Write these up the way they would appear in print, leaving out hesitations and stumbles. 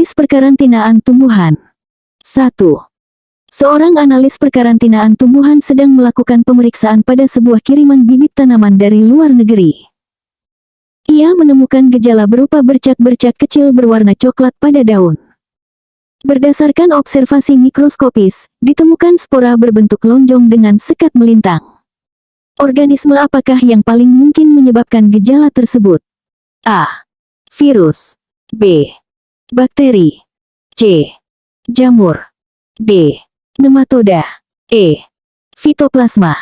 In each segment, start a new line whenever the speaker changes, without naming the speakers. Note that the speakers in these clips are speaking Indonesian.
Analis perkarantinaan tumbuhan. 1. Seorang analis perkarantinaan tumbuhan sedang melakukan pemeriksaan pada sebuah kiriman bibit tanaman dari luar negeri. Ia menemukan gejala berupa bercak-bercak kecil berwarna coklat pada daun. Berdasarkan observasi mikroskopis, ditemukan spora berbentuk lonjong dengan sekat melintang. Organisme apakah yang paling mungkin menyebabkan gejala tersebut? A. Virus. B. Bakteri. C. Jamur. D. Nematoda. E. Fitoplasma.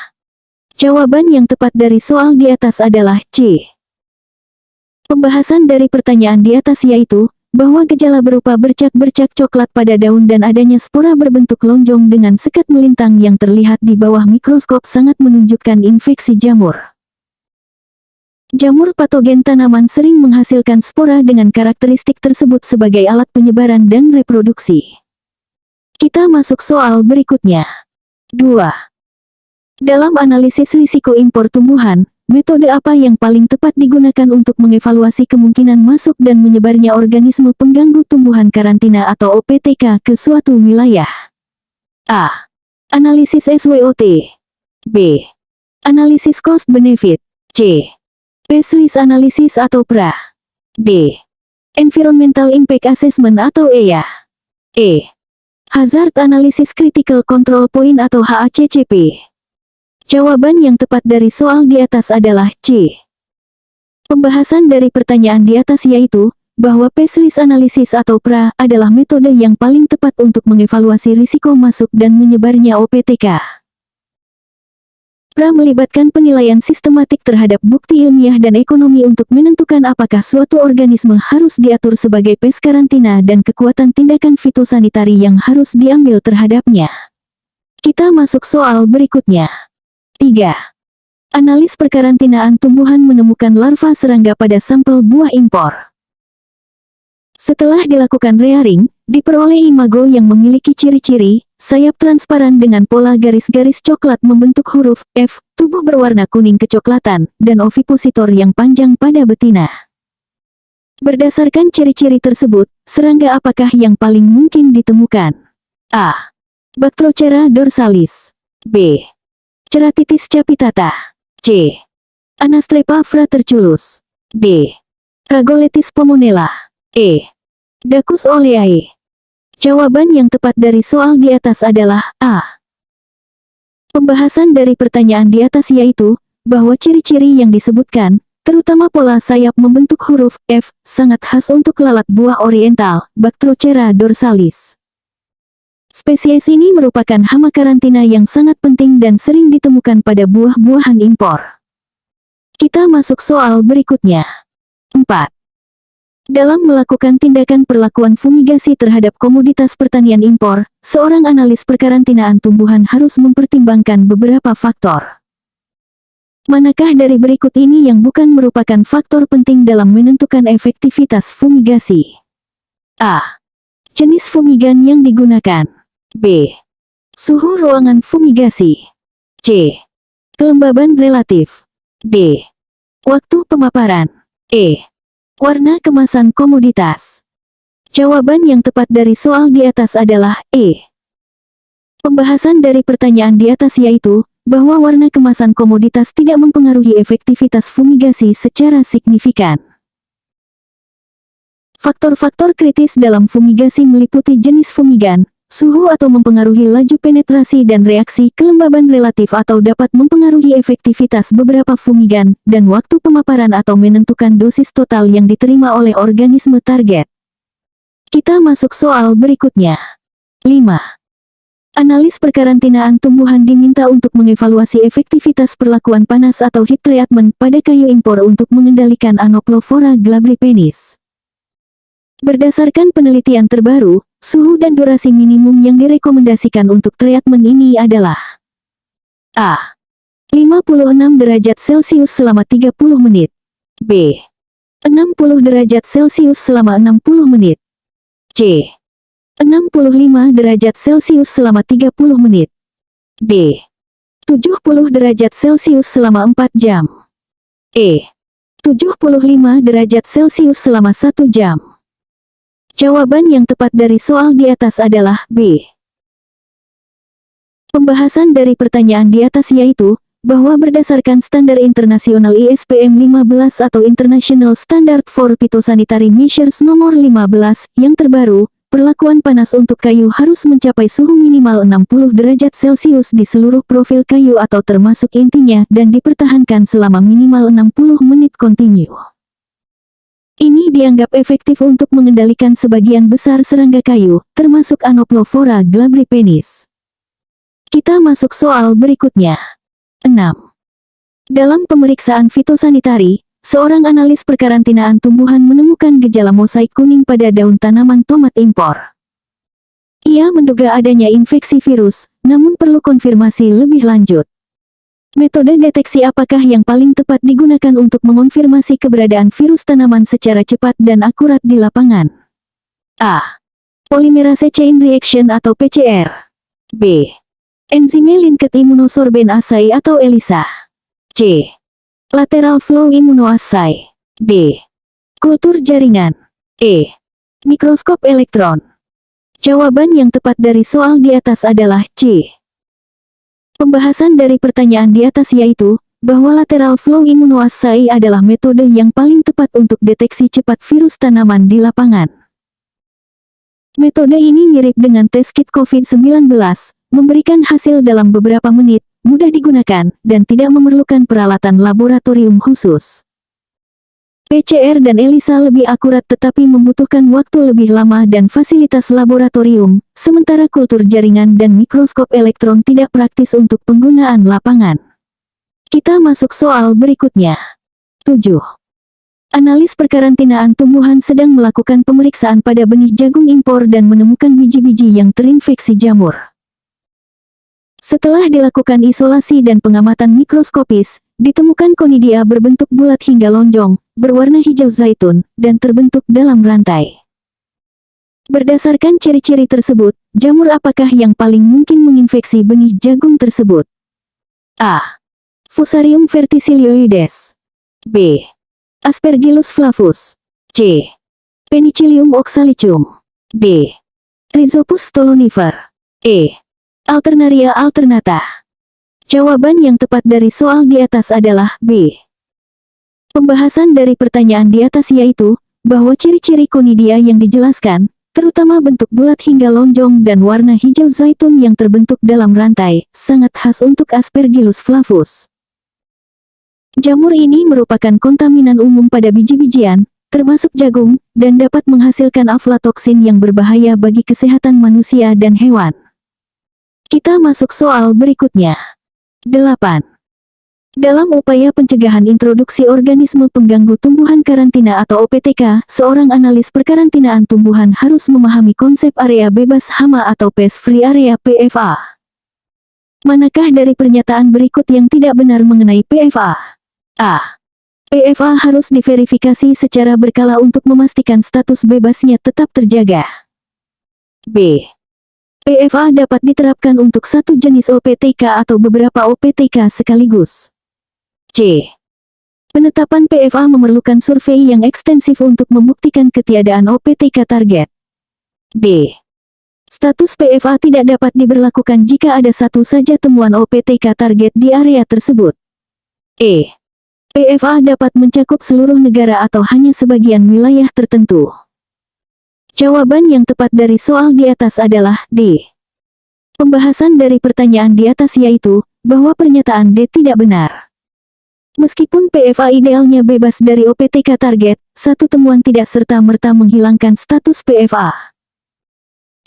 Jawaban yang tepat dari soal di atas adalah C. Pembahasan dari pertanyaan di atas yaitu, bahwa gejala berupa bercak-bercak coklat pada daun dan adanya spora berbentuk lonjong dengan sekat melintang yang terlihat di bawah mikroskop sangat menunjukkan infeksi jamur. Jamur patogen tanaman sering menghasilkan spora dengan karakteristik tersebut sebagai alat penyebaran dan reproduksi. Kita masuk soal berikutnya. 2. Dalam analisis risiko impor tumbuhan, metode apa yang paling tepat digunakan untuk mengevaluasi kemungkinan masuk dan menyebarnya organisme pengganggu tumbuhan karantina atau OPTK ke suatu wilayah? A. Analisis SWOT. B. Analisis cost benefit. C. Pest risk analysis atau PRA. D. Environmental impact assessment atau EIA. E. Hazard Analysis Critical Control Point atau HACCP. Jawaban yang tepat dari soal di atas adalah C. Pembahasan dari pertanyaan di atas yaitu, bahwa Pest Risk Analysis atau PRA adalah metode yang paling tepat untuk mengevaluasi risiko masuk dan menyebarnya OPTK. PRA melibatkan penilaian sistematik terhadap bukti ilmiah dan ekonomi untuk menentukan apakah suatu organisme harus diatur sebagai pes karantina dan kekuatan tindakan fitosanitari yang harus diambil terhadapnya. Kita masuk soal berikutnya. 3. Analis perkarantinaan tumbuhan menemukan larva serangga pada sampel buah impor. Setelah dilakukan rearing, diperoleh imago yang memiliki ciri-ciri, sayap transparan dengan pola garis-garis coklat membentuk huruf F, tubuh berwarna kuning kecoklatan, dan ovipositor yang panjang pada betina. Berdasarkan ciri-ciri tersebut, serangga apakah yang paling mungkin ditemukan? A. Bactrochera dorsalis. B. Ceratitis capitata. C. Anastrepa fraterculus. D. Ragoletis pomonella. E. Dacus oleae. Jawaban yang tepat dari soal di atas adalah A. Pembahasan dari pertanyaan di atas yaitu, bahwa ciri-ciri yang disebutkan, terutama pola sayap membentuk huruf F, sangat khas untuk lalat buah oriental, Bactrochera dorsalis. Spesies ini merupakan hama karantina yang sangat penting dan sering ditemukan pada buah-buahan impor. Kita masuk soal berikutnya. 4. Dalam melakukan tindakan perlakuan fumigasi terhadap komoditas pertanian impor, seorang analis perkarantinaan tumbuhan harus mempertimbangkan beberapa faktor. Manakah dari berikut ini yang bukan merupakan faktor penting dalam menentukan efektivitas fumigasi? A. Jenis fumigan yang digunakan. B. Suhu ruangan fumigasi. C. Kelembaban relatif. D. Waktu pemaparan. E. Warna kemasan komoditas. Jawaban yang tepat dari soal di atas adalah E. Pembahasan dari pertanyaan di atas yaitu, bahwa warna kemasan komoditas tidak mempengaruhi efektivitas fumigasi secara signifikan. Faktor-faktor kritis dalam fumigasi meliputi jenis fumigan, suhu atau mempengaruhi laju penetrasi dan reaksi, kelembaban relatif atau dapat mempengaruhi efektivitas beberapa fumigan, dan waktu pemaparan atau menentukan dosis total yang diterima oleh organisme target. Kita masuk soal berikutnya. 5. Analis perkarantinaan tumbuhan diminta untuk mengevaluasi efektivitas perlakuan panas atau heat treatment pada kayu impor untuk mengendalikan Anoplophora glabripenis. Berdasarkan penelitian terbaru, suhu dan durasi minimum yang direkomendasikan untuk treatment ini adalah A. 56 derajat Celcius selama 30 menit. B. 60 derajat Celcius selama 60 menit. C. 65 derajat Celcius selama 30 menit. D. 70 derajat Celcius selama 4 jam. E. 75 derajat Celcius selama 1 jam. Jawaban yang tepat dari soal di atas adalah B. Pembahasan dari pertanyaan di atas yaitu, bahwa berdasarkan standar internasional ISPM 15 atau International Standard for Phytosanitary Measures nomor 15, yang terbaru, perlakuan panas untuk kayu harus mencapai suhu minimal 60 derajat Celcius di seluruh profil kayu atau termasuk intinya dan dipertahankan selama minimal 60 menit kontinu. Ini dianggap efektif untuk mengendalikan sebagian besar serangga kayu, termasuk Anoplophora glabripenis. Kita masuk soal berikutnya. 6. Dalam pemeriksaan fitosanitari, seorang analis perkarantinaan tumbuhan menemukan gejala mosaik kuning pada daun tanaman tomat impor. Ia menduga adanya infeksi virus, namun perlu konfirmasi lebih lanjut. Metode deteksi apakah yang paling tepat digunakan untuk mengonfirmasi keberadaan virus tanaman secara cepat dan akurat di lapangan? A. Polymerase chain reaction atau PCR. B. Enzime linked immunosorbent assay atau ELISA. C. Lateral flow immunoassay. D. Kultur jaringan. E. Mikroskop elektron. Jawaban yang tepat dari soal di atas adalah C. Pembahasan dari pertanyaan di atas yaitu, bahwa lateral flow immunoassay adalah metode yang paling tepat untuk deteksi cepat virus tanaman di lapangan. Metode ini mirip dengan tes kit COVID-19, memberikan hasil dalam beberapa menit, mudah digunakan, dan tidak memerlukan peralatan laboratorium khusus. PCR dan ELISA lebih akurat tetapi membutuhkan waktu lebih lama dan fasilitas laboratorium, sementara kultur jaringan dan mikroskop elektron tidak praktis untuk penggunaan lapangan. Kita masuk soal berikutnya. 7. Analis perkarantinaan tumbuhan sedang melakukan pemeriksaan pada benih jagung impor dan menemukan biji-biji yang terinfeksi jamur. Setelah dilakukan isolasi dan pengamatan mikroskopis, ditemukan konidia berbentuk bulat hingga lonjong, berwarna hijau zaitun, dan terbentuk dalam rantai. Berdasarkan ciri-ciri tersebut, jamur apakah yang paling mungkin menginfeksi benih jagung tersebut? A. Fusarium verticilioides. B. Aspergillus flavus. C. Penicillium oxalicum. D. Rhizopus stolonifer. E. Alternaria alternata. Jawaban yang tepat dari soal di atas adalah B. Pembahasan dari pertanyaan di atas yaitu, bahwa ciri-ciri konidia yang dijelaskan, terutama bentuk bulat hingga lonjong dan warna hijau zaitun yang terbentuk dalam rantai, sangat khas untuk Aspergillus flavus. Jamur ini merupakan kontaminan umum pada biji-bijian, termasuk jagung, dan dapat menghasilkan aflatoksin yang berbahaya bagi kesehatan manusia dan hewan. Kita masuk soal berikutnya. 8. Dalam upaya pencegahan introduksi organisme pengganggu tumbuhan karantina atau OPTK, seorang analis perkarantinaan tumbuhan harus memahami konsep area bebas hama atau pest-free area PFA. Manakah dari pernyataan berikut yang tidak benar mengenai PFA? A. PFA harus diverifikasi secara berkala untuk memastikan status bebasnya tetap terjaga. B. PFA dapat diterapkan untuk satu jenis OPTK atau beberapa OPTK sekaligus. C. Penetapan PFA memerlukan survei yang ekstensif untuk membuktikan ketiadaan OPTK target. D. Status PFA tidak dapat diberlakukan jika ada satu saja temuan OPTK target di area tersebut. E. PFA dapat mencakup seluruh negara atau hanya sebagian wilayah tertentu. Jawaban yang tepat dari soal di atas adalah D. Pembahasan dari pertanyaan di atas yaitu, bahwa pernyataan D tidak benar. Meskipun PFA idealnya bebas dari OPTK target, satu temuan tidak serta-merta menghilangkan status PFA.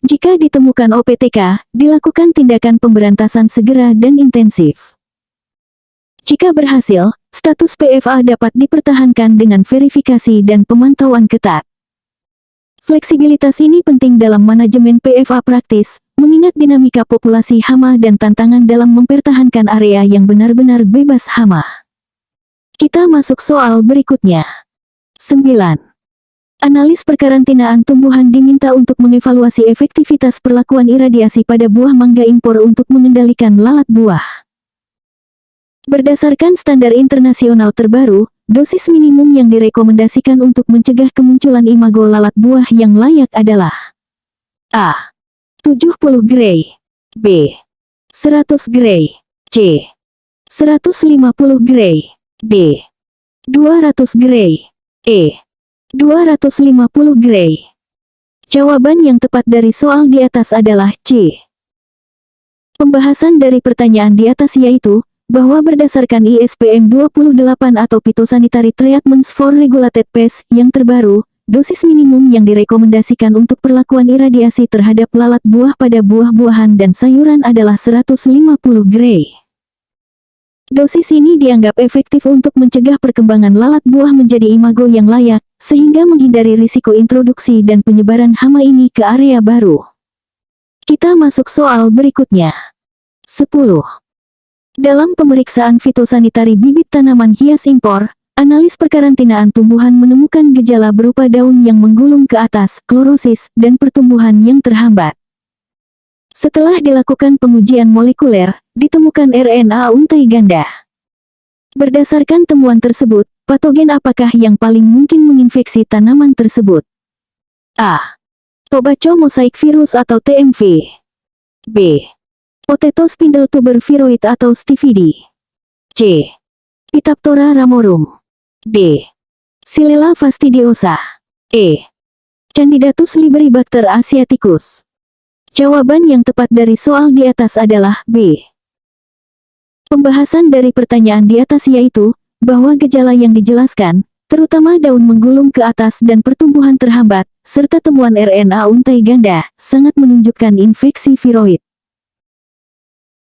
Jika ditemukan OPTK, dilakukan tindakan pemberantasan segera dan intensif. Jika berhasil, status PFA dapat dipertahankan dengan verifikasi dan pemantauan ketat. Fleksibilitas ini penting dalam manajemen PFA praktis, mengingat dinamika populasi hama dan tantangan dalam mempertahankan area yang benar-benar bebas hama. Kita masuk soal berikutnya. 9. Analis perkarantinaan tumbuhan diminta untuk mengevaluasi efektivitas perlakuan iradiasi pada buah mangga impor untuk mengendalikan lalat buah. Berdasarkan standar internasional terbaru, dosis minimum yang direkomendasikan untuk mencegah kemunculan imago lalat buah yang layak adalah A. 70 gray, B. 100 gray, C. 150 gray, D. 200 gray, E. 250 gray. Jawaban yang tepat dari soal di atas adalah C. Pembahasan dari pertanyaan di atas yaitu, bahwa berdasarkan ISPM 28 atau Phytosanitary Treatments for Regulated Pests yang terbaru, dosis minimum yang direkomendasikan untuk perlakuan iradiasi terhadap lalat buah pada buah-buahan dan sayuran adalah 150 gray. Dosis ini dianggap efektif untuk mencegah perkembangan lalat buah menjadi imago yang layak, sehingga menghindari risiko introduksi dan penyebaran hama ini ke area baru. Kita masuk soal berikutnya. 10. Dalam pemeriksaan fitosanitari bibit tanaman hias impor, analis perkarantinaan tumbuhan menemukan gejala berupa daun yang menggulung ke atas, klorosis, dan pertumbuhan yang terhambat. Setelah dilakukan pengujian molekuler, ditemukan RNA untai ganda. Berdasarkan temuan tersebut, patogen apakah yang paling mungkin menginfeksi tanaman tersebut? A. Tobacco mosaic virus atau TMV. B. Potato spindle tuber viroid atau Staphydi. C. Phytophthora ramorum. D. Xylella fastidiosa. E. Candidatus liberibacter asiaticus. Jawaban yang tepat dari soal di atas adalah B. Pembahasan dari pertanyaan di atas yaitu, bahwa gejala yang dijelaskan, terutama daun menggulung ke atas dan pertumbuhan terhambat, serta temuan RNA untai ganda, sangat menunjukkan infeksi viroid.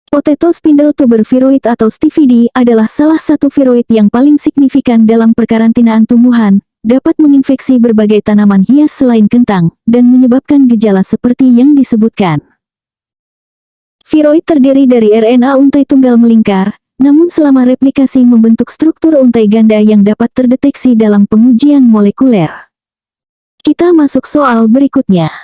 Potato spindle tuber viroid atau Staphydi adalah salah satu viroid yang paling signifikan dalam perkarantinaan tumbuhan, dapat menginfeksi berbagai tanaman hias selain kentang, dan menyebabkan gejala seperti yang disebutkan. Viroid terdiri dari RNA untai tunggal melingkar, namun selama replikasi membentuk struktur untai ganda yang dapat terdeteksi dalam pengujian molekuler. Kita masuk soal berikutnya.